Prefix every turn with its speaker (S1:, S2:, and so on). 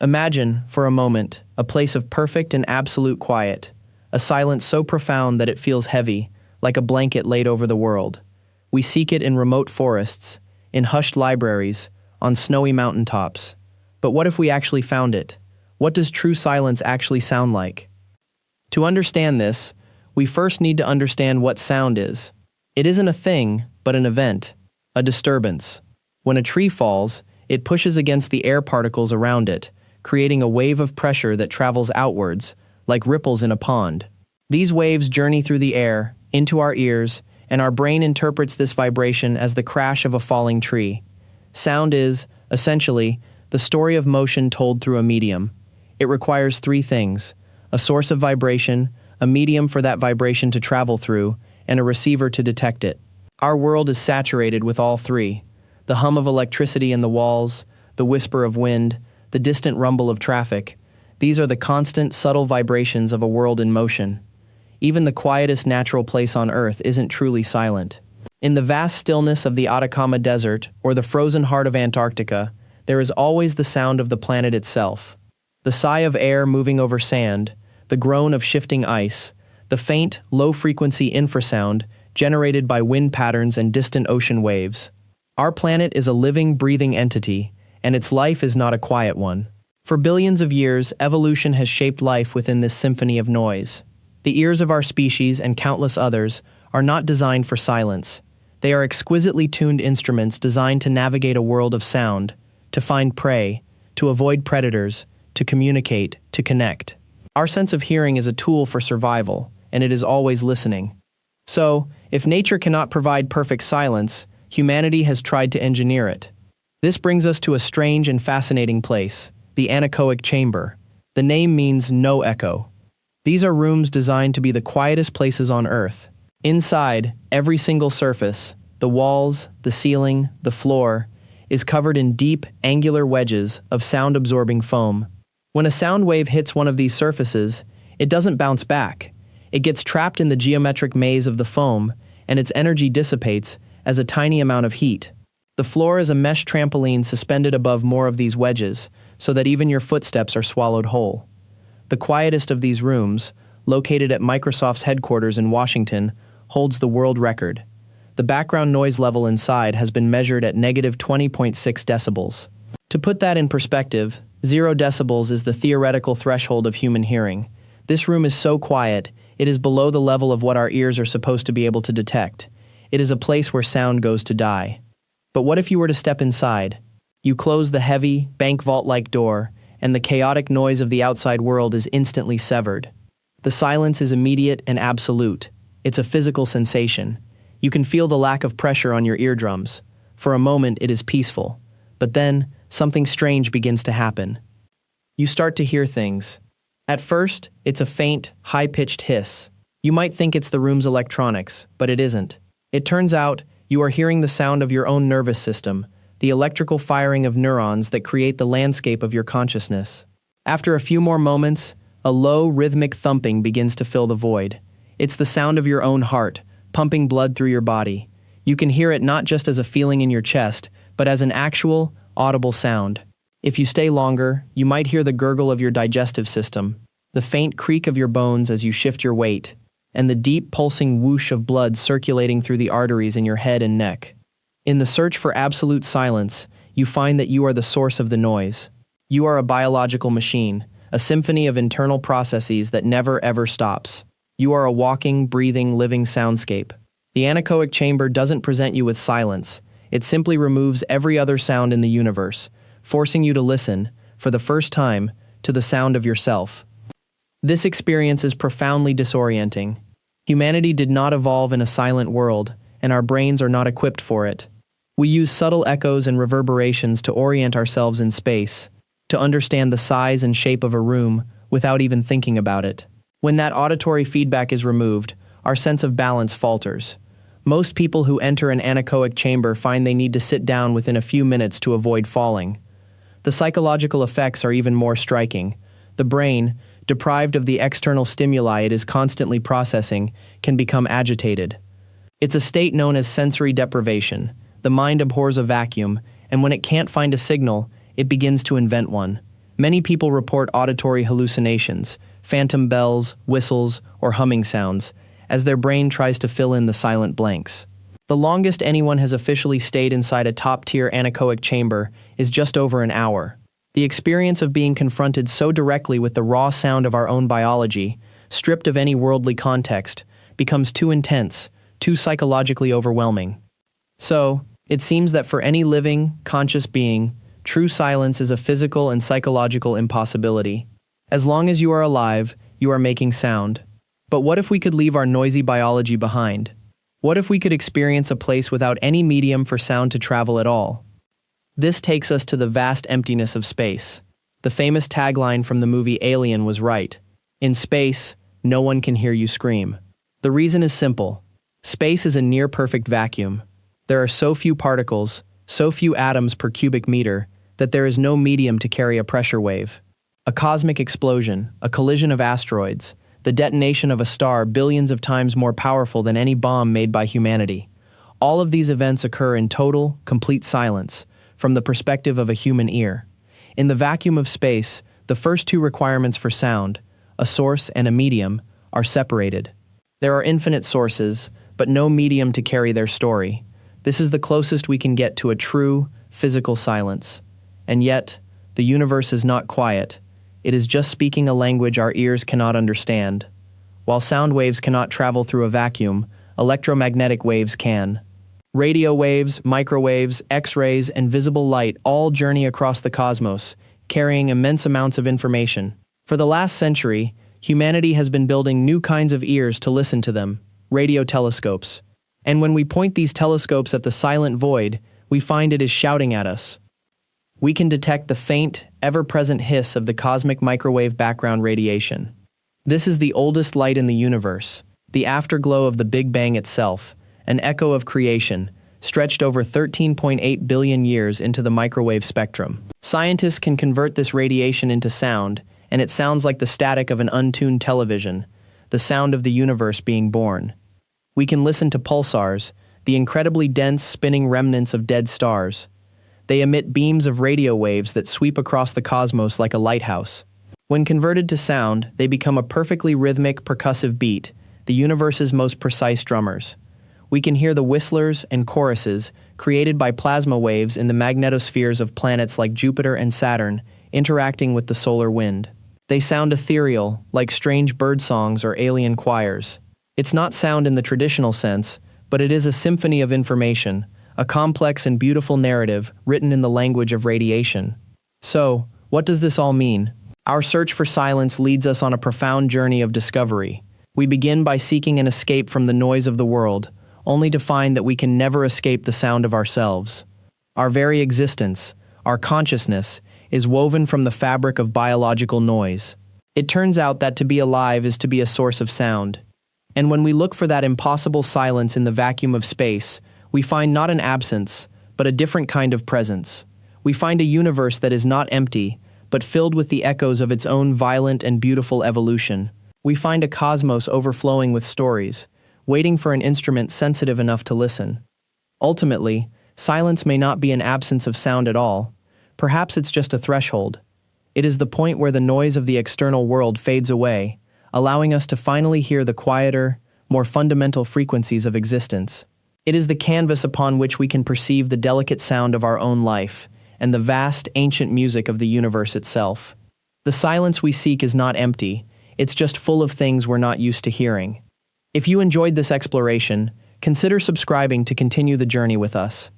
S1: Imagine, for a moment, a place of perfect and absolute quiet, a silence so profound that it feels heavy, like a blanket laid over the world. We seek it in remote forests, in hushed libraries, on snowy mountaintops. But what if we actually found it? What does true silence actually sound like? To understand this, we first need to understand what sound is. It isn't a thing, but an event, a disturbance. When a tree falls, it pushes against the air particles around it, creating a wave of pressure that travels outwards, like ripples in a pond. These waves journey through the air, into our ears, and our brain interprets this vibration as the crash of a falling tree. Sound is, essentially, the story of motion told through a medium. It requires three things: a source of vibration, a medium for that vibration to travel through, and a receiver to detect it. Our world is saturated with all three: the hum of electricity in the walls, the whisper of wind, the distant rumble of traffic. These are the constant, subtle vibrations of a world in motion. Even the quietest natural place on Earth isn't truly silent. In the vast stillness of the Atacama Desert or the frozen heart of Antarctica, there is always the sound of the planet itself. The sigh of air moving over sand, the groan of shifting ice, the faint, low-frequency infrasound generated by wind patterns and distant ocean waves. Our planet is a living, breathing entity, and its life is not a quiet one. For billions of years, evolution has shaped life within this symphony of noise. The ears of our species and countless others are not designed for silence. They are exquisitely tuned instruments designed to navigate a world of sound, to find prey, to avoid predators, to communicate, to connect. Our sense of hearing is a tool for survival, and it is always listening. So, if nature cannot provide perfect silence, humanity has tried to engineer it. This brings us to a strange and fascinating place, the anechoic chamber. The name means no echo. These are rooms designed to be the quietest places on Earth. Inside, every single surface, the walls, the ceiling, the floor, is covered in deep, angular wedges of sound-absorbing foam. When a sound wave hits one of these surfaces, it doesn't bounce back. It gets trapped in the geometric maze of the foam, and its energy dissipates as a tiny amount of heat. The floor is a mesh trampoline suspended above more of these wedges, so that even your footsteps are swallowed whole. The quietest of these rooms, located at Microsoft's headquarters in Washington, holds the world record. The background noise level inside has been measured at negative 20.6 decibels. To put that in perspective, 0 decibels is the theoretical threshold of human hearing. This room is so quiet, it is below the level of what our ears are supposed to be able to detect. It is a place where sound goes to die. But what if you were to step inside? You close the heavy, bank vault-like door, and the chaotic noise of the outside world is instantly severed. The silence is immediate and absolute. It's a physical sensation. You can feel the lack of pressure on your eardrums. For a moment, it is peaceful. But then, something strange begins to happen. You start to hear things. At first, it's a faint, high-pitched hiss. You might think it's the room's electronics, but it isn't. It turns out, you are hearing the sound of your own nervous system, the electrical firing of neurons that create the landscape of your consciousness. After a few more moments, a low, rhythmic thumping begins to fill the void. It's the sound of your own heart, pumping blood through your body. You can hear it not just as a feeling in your chest, but as an actual, audible sound. If you stay longer, you might hear the gurgle of your digestive system, the faint creak of your bones as you shift your weight, and the deep pulsing whoosh of blood circulating through the arteries in your head and neck. In the search for absolute silence, you find that you are the source of the noise. You are a biological machine, a symphony of internal processes that never ever stops. You are a walking, breathing, living soundscape. The anechoic chamber doesn't present you with silence. It simply removes every other sound in the universe, forcing you to listen, for the first time, to the sound of yourself. This experience is profoundly disorienting. Humanity did not evolve in a silent world, and our brains are not equipped for it. We use subtle echoes and reverberations to orient ourselves in space, to understand the size and shape of a room without even thinking about it. When that auditory feedback is removed, our sense of balance falters. Most people who enter an anechoic chamber find they need to sit down within a few minutes to avoid falling. The psychological effects are even more striking. The brain, deprived of the external stimuli it is constantly processing, can become agitated. It's a state known as sensory deprivation. The mind abhors a vacuum, and when it can't find a signal, it begins to invent one. Many people report auditory hallucinations, phantom bells, whistles, or humming sounds, as their brain tries to fill in the silent blanks. The longest anyone has officially stayed inside a top-tier anechoic chamber is just over an hour. The experience of being confronted so directly with the raw sound of our own biology, stripped of any worldly context, becomes too intense, too psychologically overwhelming. So, it seems that for any living, conscious being, true silence is a physical and psychological impossibility. As long as you are alive, you are making sound. But what if we could leave our noisy biology behind? What if we could experience a place without any medium for sound to travel at all? This takes us to the vast emptiness of space. The famous tagline from the movie Alien was right. In space, no one can hear you scream. The reason is simple. Space is a near-perfect vacuum. There are so few particles, so few atoms per cubic meter, that there is no medium to carry a pressure wave. A cosmic explosion, a collision of asteroids, the detonation of a star billions of times more powerful than any bomb made by humanity. All of these events occur in total, complete silence, from the perspective of a human ear. In the vacuum of space, the first two requirements for sound, a source and a medium, are separated. There are infinite sources, but no medium to carry their story. This is the closest we can get to a true, physical silence. And yet, the universe is not quiet. It is just speaking a language our ears cannot understand. While sound waves cannot travel through a vacuum, electromagnetic waves can. Radio waves, microwaves, X-rays, and visible light all journey across the cosmos, carrying immense amounts of information. For the last century, humanity has been building new kinds of ears to listen to them, radio telescopes. And when we point these telescopes at the silent void, we find it is shouting at us. We can detect the faint, ever-present hiss of the cosmic microwave background radiation. This is the oldest light in the universe, the afterglow of the Big Bang itself, an echo of creation, stretched over 13.8 billion years into the microwave spectrum. Scientists can convert this radiation into sound, and it sounds like the static of an untuned television, the sound of the universe being born. We can listen to pulsars, the incredibly dense spinning remnants of dead stars. They emit beams of radio waves that sweep across the cosmos like a lighthouse. When converted to sound, they become a perfectly rhythmic, percussive beat, the universe's most precise drummers. We can hear the whistlers and choruses created by plasma waves in the magnetospheres of planets like Jupiter and Saturn, interacting with the solar wind. They sound ethereal, like strange bird songs or alien choirs. It's not sound in the traditional sense, but it is a symphony of information, a complex and beautiful narrative written in the language of radiation. So, what does this all mean? Our search for silence leads us on a profound journey of discovery. We begin by seeking an escape from the noise of the world, only to find that we can never escape the sound of ourselves. Our very existence, our consciousness, is woven from the fabric of biological noise. It turns out that to be alive is to be a source of sound. And when we look for that impossible silence in the vacuum of space, we find not an absence, but a different kind of presence. We find a universe that is not empty, but filled with the echoes of its own violent and beautiful evolution. We find a cosmos overflowing with stories, waiting for an instrument sensitive enough to listen. Ultimately, silence may not be an absence of sound at all. Perhaps it's just a threshold. It is the point where the noise of the external world fades away, allowing us to finally hear the quieter, more fundamental frequencies of existence. It is the canvas upon which we can perceive the delicate sound of our own life and the vast, ancient music of the universe itself. The silence we seek is not empty, it's just full of things we're not used to hearing. If you enjoyed this exploration, consider subscribing to continue the journey with us.